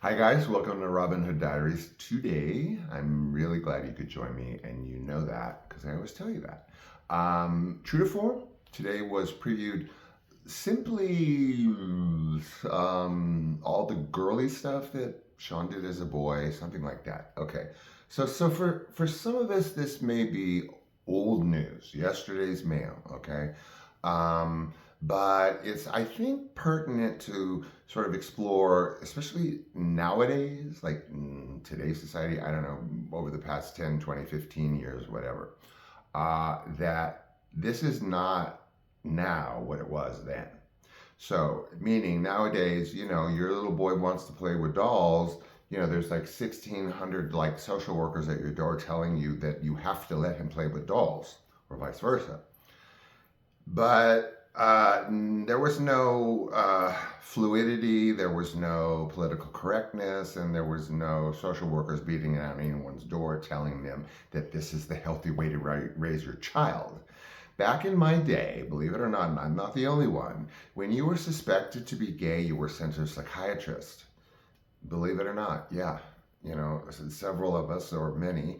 Hi guys, welcome to Robin Hood Diaries. Today, I'm really glad you could join me, and you know that because I always tell you that. True to form, today was previewed simply all the girly stuff that Sean did as a boy, something like that. Okay, so for some of us, this may be old news, yesterday's mail. Okay, um, but it's, I think, pertinent to sort of explore, especially nowadays, like today's society, I don't know, over the past 10, 20, 15 years, whatever, that this is not now what it was then. So, meaning nowadays, your little boy wants to play with dolls. There's like 1,600 like social workers at your door telling you that you have to let him play with dolls, or vice versa. But there was no fluidity, there was no political correctness, and there was no social workers beating on anyone's door telling them that this is the healthy way to raise your child. Back in my day, believe it or not, and I'm not the only one, when you were suspected to be gay, you were sent to a psychiatrist. Believe it or not, yeah. Several of us, or many,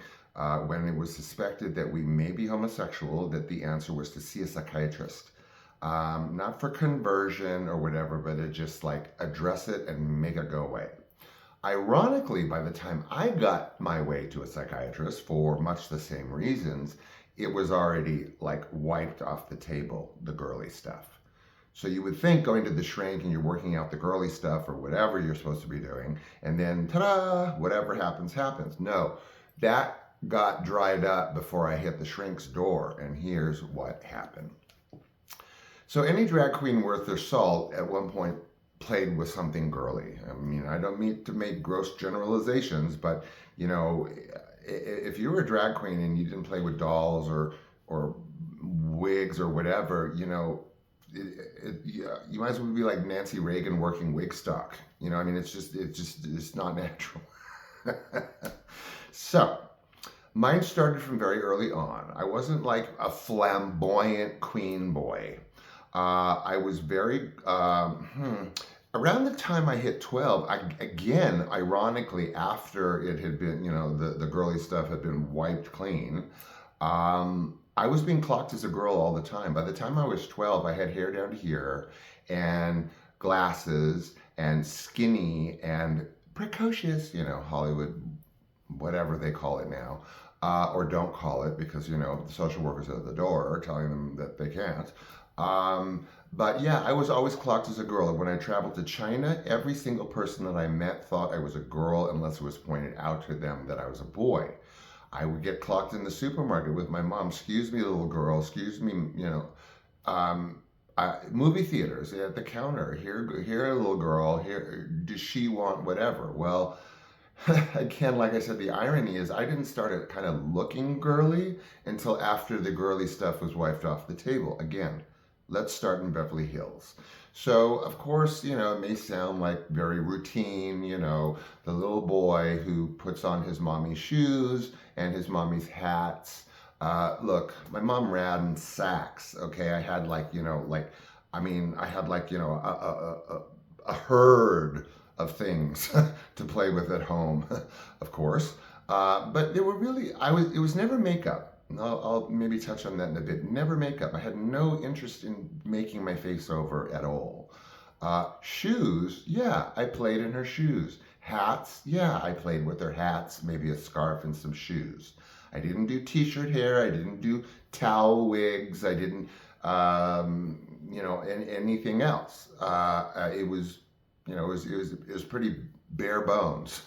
when it was suspected that we may be homosexual, that the answer was to see a psychiatrist. Not for conversion or whatever, but to just like address it and make it go away. Ironically, by the time I got my way to a psychiatrist for much the same reasons, it was already like wiped off the table, the girly stuff. So you would think going to the shrink and you're working out the girly stuff or whatever you're supposed to be doing, and then ta-da, whatever happens, happens. No, that got dried up before I hit the shrink's door, and here's what happened. So any drag queen worth their salt at one point played with something girly. I mean, I don't mean to make gross generalizations, but you know, if you were a drag queen and you didn't play with dolls or wigs or whatever, you might as well be like Nancy Reagan working wig stock. I mean, it's not natural. So, mine started from very early on. I wasn't like a flamboyant queen boy. I was very, around the time I hit 12, again, ironically, after it had been, the girly stuff had been wiped clean, I was being clocked as a girl all the time. By the time I was 12, I had hair down to here and glasses and skinny and precocious, Hollywood, whatever they call it now, or don't call it because, the social workers at the door are telling them that they can't. But yeah, I was always clocked as a girl. And when I traveled to China, every single person that I met thought I was a girl unless it was pointed out to them that I was a boy. I would get clocked in the supermarket with my mom. Excuse me, little girl. Excuse me, movie theaters at the counter. Here, little girl. Here, does she want whatever? Well, again, like I said, the irony is I didn't start it kind of looking girly until after the girly stuff was wiped off the table. Again, let's start in Beverly Hills. So, of course, it may sound like very routine, the little boy who puts on his mommy's shoes and his mommy's hats. Look, my mom ran sacks, okay? I had I had a herd of things to play with at home, of course. But they were really, it was never makeup. I'll maybe touch on that in a bit. Never makeup. I had no interest in making my face over at all. Shoes, yeah, I played in her shoes. Hats, yeah, I played with her hats, maybe a scarf and some shoes. I didn't do t-shirt hair. I didn't do towel wigs. I didn't, anything else. It was, it was pretty bare bones.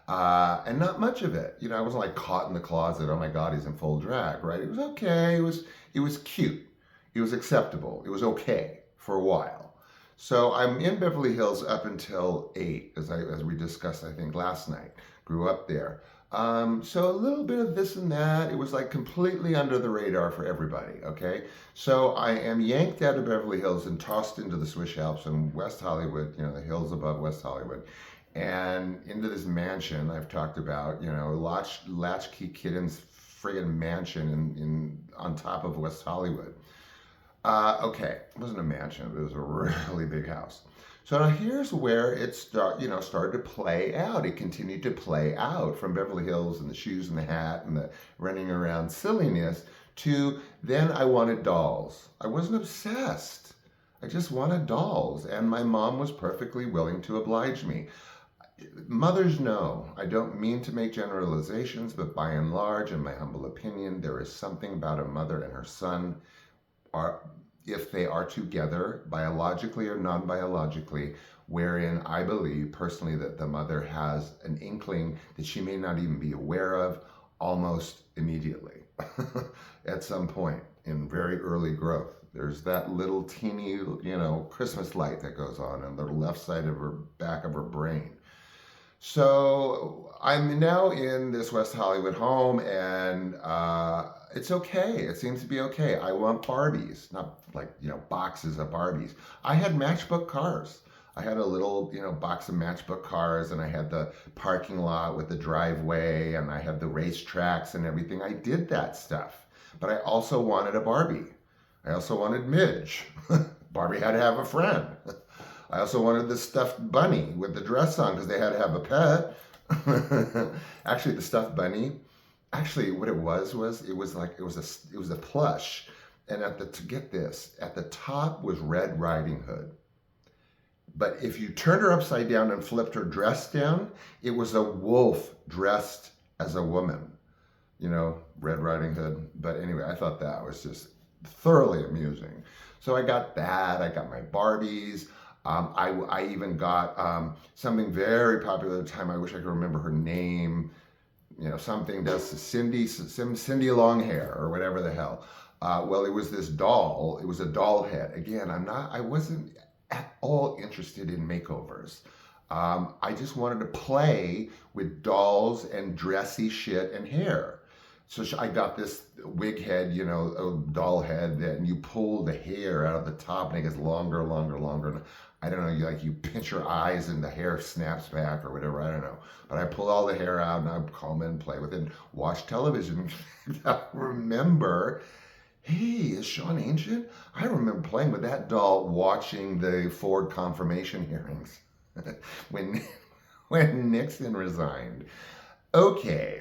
And not much of it. I wasn't like caught in the closet. Oh my God, he's in full drag, right? It was okay. It was cute. It was acceptable. It was okay for a while. So I'm in Beverly Hills up until 8, as we discussed, I think, last night. Grew up there. So a little bit of this and that. It was like completely under the radar for everybody, okay? So I am yanked out of Beverly Hills and tossed into the Swiss Alps in West Hollywood, the hills above West Hollywood, and into this mansion I've talked about, Latchkey Kitten's friggin' mansion in on top of West Hollywood. Okay, it wasn't a mansion, but it was a really big house. So now here's where it started to play out. It continued to play out from Beverly Hills and the shoes and the hat and the running around silliness to then I wanted dolls. I wasn't obsessed. I just wanted dolls, and my mom was perfectly willing to oblige me. Mothers know. I don't mean to make generalizations, but by and large, in my humble opinion, there is something about a mother and her son are if they are together biologically or non-biologically, wherein I believe personally that the mother has an inkling that she may not even be aware of almost immediately at some point in very early growth. There's that little teeny, Christmas light that goes on the left side of her back of her brain. So I'm now in this West Hollywood home, and it's okay. It seems to be okay. I want Barbies, not like, boxes of Barbies. I had matchbook cars. I had a little, box of matchbook cars, and I had the parking lot with the driveway, and I had the racetracks and everything. I did that stuff. But I also wanted a Barbie. I also wanted Midge. Barbie had to have a friend. I also wanted the stuffed bunny with the dress on because they had to have a pet. Actually, the stuffed bunny, what it was a plush, and to get this, at the top was Red Riding Hood. But if you turned her upside down and flipped her dress down, it was a wolf dressed as a woman. Red Riding Hood. But anyway, I thought that was just thoroughly amusing. So I got that. I got my Barbies. I even got something very popular at the time. I wish I could remember her name. Something does Cindy Longhair or whatever the hell. Well, it was this doll. It was a doll head. Again, I wasn't at all interested in makeovers. I just wanted to play with dolls and dressy shit and hair. So I got this wig head, a doll head, and you pull the hair out of the top and it gets longer, longer, longer. And I don't know, you pinch your eyes and the hair snaps back or whatever, I don't know. But I pull all the hair out and I comb it and play with it and watch television. I remember, hey, is Sean ancient? I remember playing with that doll watching the Ford confirmation hearings when Nixon resigned. Okay.